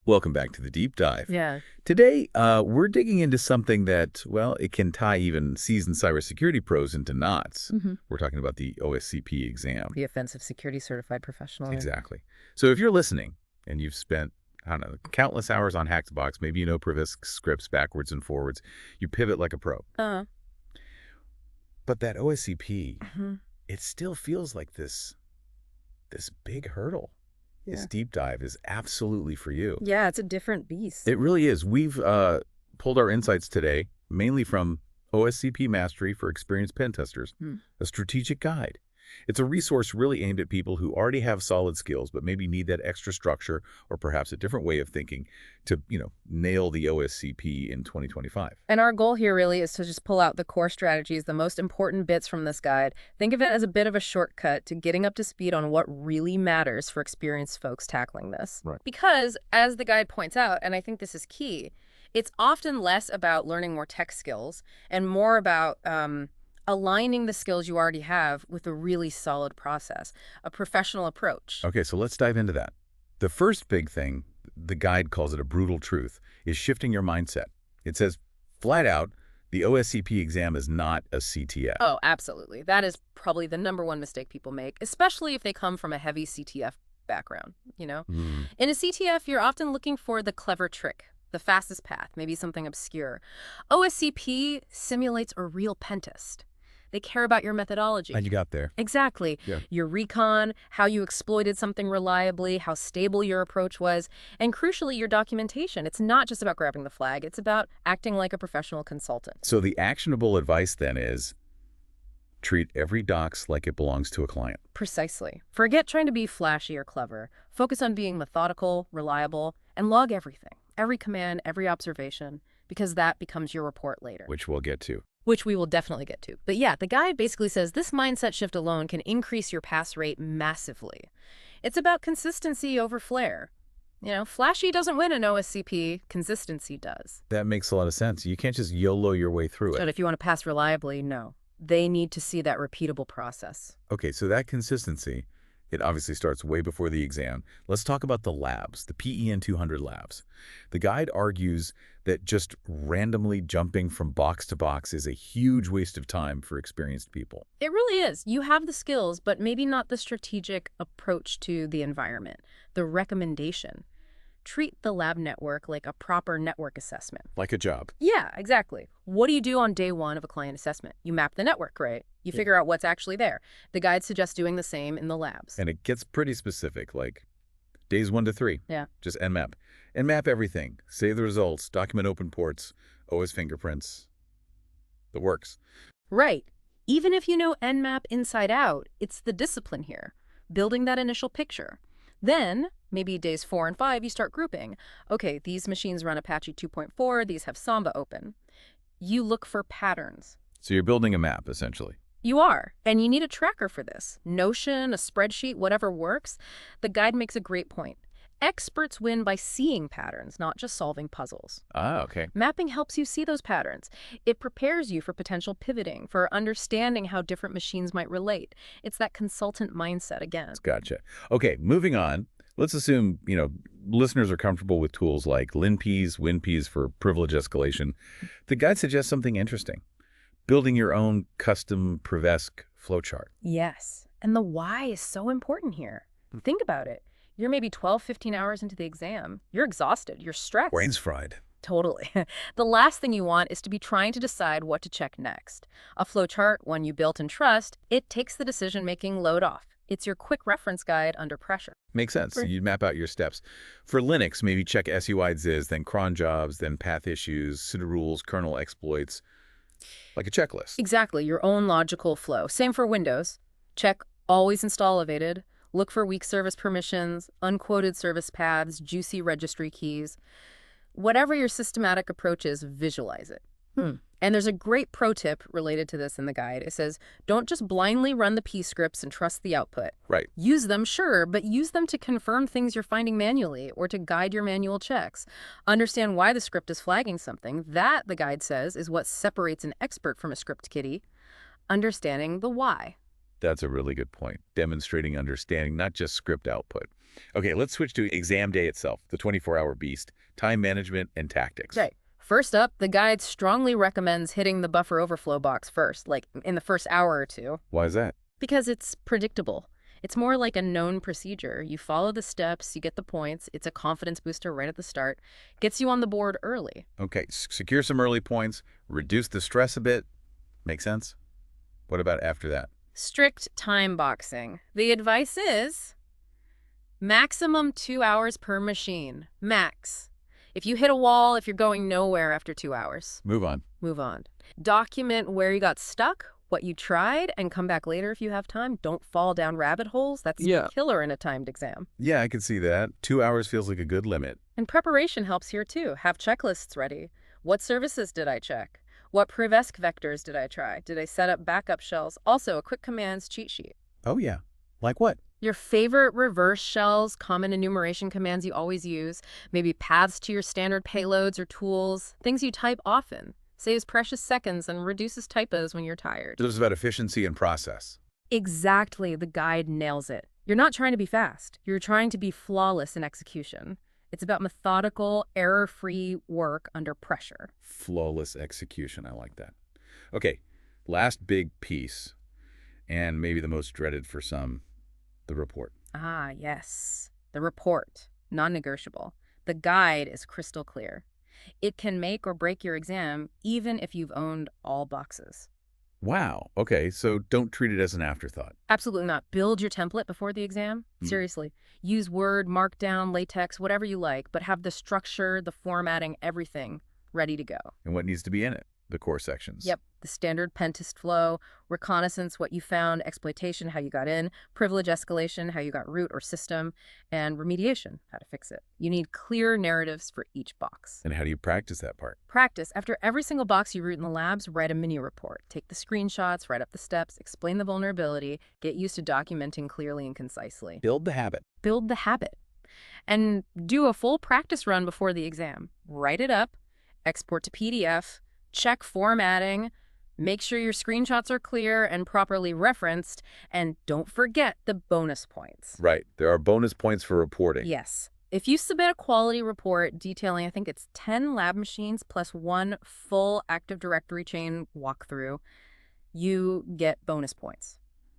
Welcome back to the deep dive. Yeah. Today, we're digging into something that, well, it can tie even seasoned cybersecurity pros into knots. We're talking about the OSCP exam. The Offensive Security Certified Professional. Exactly. So if you're listening and you've spent, I don't know, countless hours on HackTheBox, maybe you know privesc scripts backwards and forwards, you pivot like a pro. But that OSCP, it still feels like this big hurdle. This deep dive is absolutely for you. Yeah, it's a different beast. It really is. We've pulled our insights today, mainly from OSCP Mastery for Experienced Pen Testers, a strategic guide. It's a resource really aimed at people who already have solid skills, but maybe need that extra structure or perhaps a different way of thinking to, nail the OSCP in 2025. And our goal here really is to just pull out the core strategies, the most important bits from this guide. Think of it as a bit of a shortcut to getting up to speed on what really matters for experienced folks tackling this. Right. Because, as the guide points out, and I think this is key, it's often less about learning more tech skills and more about aligning the skills you already have with a really solid process, a professional approach. Okay, so let's dive into that. The first big thing, the guide calls it a brutal truth, is shifting your mindset. It says, flat out, the OSCP exam is not a CTF. Oh, absolutely. That is probably the #1 mistake people make, especially if they come from a heavy CTF background, In a CTF, you're often looking for the clever trick, the fastest path, maybe something obscure. OSCP simulates a real pen test. They care about your methodology. And you got there. Exactly. Yeah. Your recon, how you exploited something reliably, how stable your approach was, and crucially, your documentation. It's not just about grabbing the flag. It's about acting like a professional consultant. So the actionable advice then is treat every docs like it belongs to a client. Precisely. Forget trying to be flashy or clever. Focus on being methodical, reliable, and log everything. Every command, every observation, because that becomes your report later. Which we'll get to. Which we will definitely get to. But yeah, the guide basically says this mindset shift alone can increase your pass rate massively. It's about consistency over flair. Flashy doesn't win an OSCP, consistency does. That makes a lot of sense. You can't just YOLO your way through it. But if you want to pass reliably, no. They need to see that repeatable process. Okay, so that consistency, it obviously starts way before the exam. Let's talk about the labs, the PEN 200 labs. The guide argues that just randomly jumping from box to box is a huge waste of time for experienced people. It really is. You have the skills, but maybe not the strategic approach to the environment, the recommendation. Treat the lab network like a proper network assessment. Like a job. Yeah, exactly. What do you do on day 1 of a client assessment? You map the network, right? You figure out what's actually there. The guide suggests doing the same in the labs. And it gets pretty specific, like days 1 to 3. Yeah. Just nmap. Nmap everything. Save the results, document open ports, OS fingerprints. The works. Right. Even if you know Nmap inside out, it's the discipline here, building that initial picture. Then, maybe days 4 and 5, you start grouping. Okay, these machines run Apache 2.4, these have Samba open. You look for patterns. So you're building a map, essentially. You are, and you need a tracker for this. Notion, a spreadsheet, whatever works. The guide makes a great point. Experts win by seeing patterns, not just solving puzzles. Ah, okay. Mapping helps you see those patterns. It prepares you for potential pivoting, for understanding how different machines might relate. It's that consultant mindset again. Gotcha. Okay, moving on. Let's assume, listeners are comfortable with tools like LinPs, WinPs for privilege escalation. The guide suggests something interesting. Building your own custom privesc flowchart. Yes, and the why is so important here. Think about it. You're maybe 12, 15 hours into the exam. You're exhausted. You're stressed. Brain's fried. Totally. The last thing you want is to be trying to decide what to check next. A flowchart, one you built and trust, it takes the decision-making load off. It's your quick reference guide under pressure. Makes sense. You map out your steps. For Linux, maybe check SUIDs, then cron jobs, then path issues, CIDR rules, kernel exploits, like a checklist. Exactly, your own logical flow. Same for Windows. Check always install evaded. Look for weak service permissions, unquoted service paths, juicy registry keys. Whatever your systematic approach is, visualize it. And there's a great pro tip related to this in the guide. It says, don't just blindly run the P scripts and trust the output. Right. Use them, sure, but use them to confirm things you're finding manually or to guide your manual checks. Understand why the script is flagging something. That, the guide says, is what separates an expert from a script kiddie. Understanding the why. That's a really good point. Demonstrating understanding, not just script output. Okay, let's switch to exam day itself, the 24-hour beast, time management and tactics. Okay. First up, the guide strongly recommends hitting the buffer overflow box first, like in the first hour or two. Why is that? Because it's predictable. It's more like a known procedure. You follow the steps, you get the points. It's a confidence booster right at the start. Gets you on the board early. Okay, secure some early points, reduce the stress a bit. Make sense? What about after that? Strict time boxing. The advice is maximum 2 hours per machine. Max. If you hit a wall, if you're going nowhere after 2 hours, Move on. move on. Document where you got stuck, what you tried, and come back later if you have time. Don't fall down rabbit holes. That's killer in a timed exam. Yeah, I can see that. 2 hours feels like a good limit. And preparation helps here too. Have checklists ready. What services did I check? What privesc vectors did I try? Did I set up backup shells? Also, a quick commands cheat sheet. Oh, yeah. Like what? Your favorite reverse shells, common enumeration commands you always use, maybe paths to your standard payloads or tools, things you type often. Saves precious seconds and reduces typos when you're tired. This is about efficiency and process. Exactly. The guide nails it. You're not trying to be fast. You're trying to be flawless in execution. It's about methodical, error-free work under pressure. Flawless execution. I like that. Okay, last big piece, and maybe the most dreaded for some, the report. Ah, yes. The report. Non-negotiable. The guide is crystal clear. It can make or break your exam, even if you've owned all boxes. Wow. Okay, so don't treat it as an afterthought. Absolutely not. Build your template before the exam. Seriously. Use Word, Markdown, LaTeX, whatever you like, but have the structure, the formatting, everything ready to go. And what needs to be in it? The core sections. Yep. The standard pen test flow, reconnaissance, what you found, exploitation, how you got in, privilege escalation, how you got root or system, and remediation, how to fix it. You need clear narratives for each box. And how do you practice that part? Practice. After every single box you root in the labs, write a mini report. Take the screenshots, write up the steps, explain the vulnerability, get used to documenting clearly and concisely. Build the habit. Build the habit. And do a full practice run before the exam. Write it up, export to PDF, check formatting, make sure your screenshots are clear and properly referenced, and don't forget the bonus points. Right. There are bonus points for reporting. Yes. If you submit a quality report detailing, I think it's 10 lab machines plus 1 full Active Directory chain walkthrough, you get bonus points.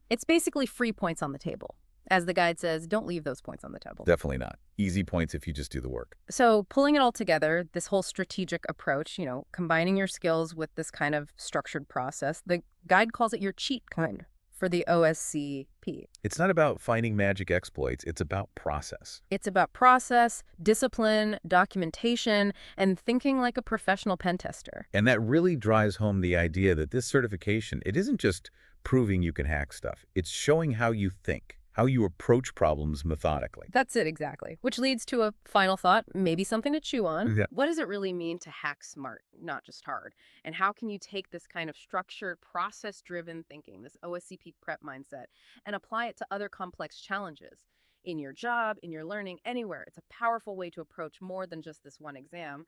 It's basically free points on the table. As the guide says, don't leave those points on the table. Definitely not. Easy points if you just do the work. So pulling it all together, this whole strategic approach, combining your skills with this kind of structured process, the guide calls it your cheat code for the OSCP. It's not about finding magic exploits. It's about process. It's about process, discipline, documentation, and thinking like a professional pen tester. And that really drives home the idea that this certification, it isn't just proving you can hack stuff. It's showing how you think, how you approach problems methodically. That's it, exactly. Which leads to a final thought, maybe something to chew on. Yeah. What does it really mean to hack smart, not just hard? And how can you take this kind of structured, process-driven thinking, this OSCP prep mindset, and apply it to other complex challenges? In your job, in your learning, anywhere. It's a powerful way to approach more than just this one exam.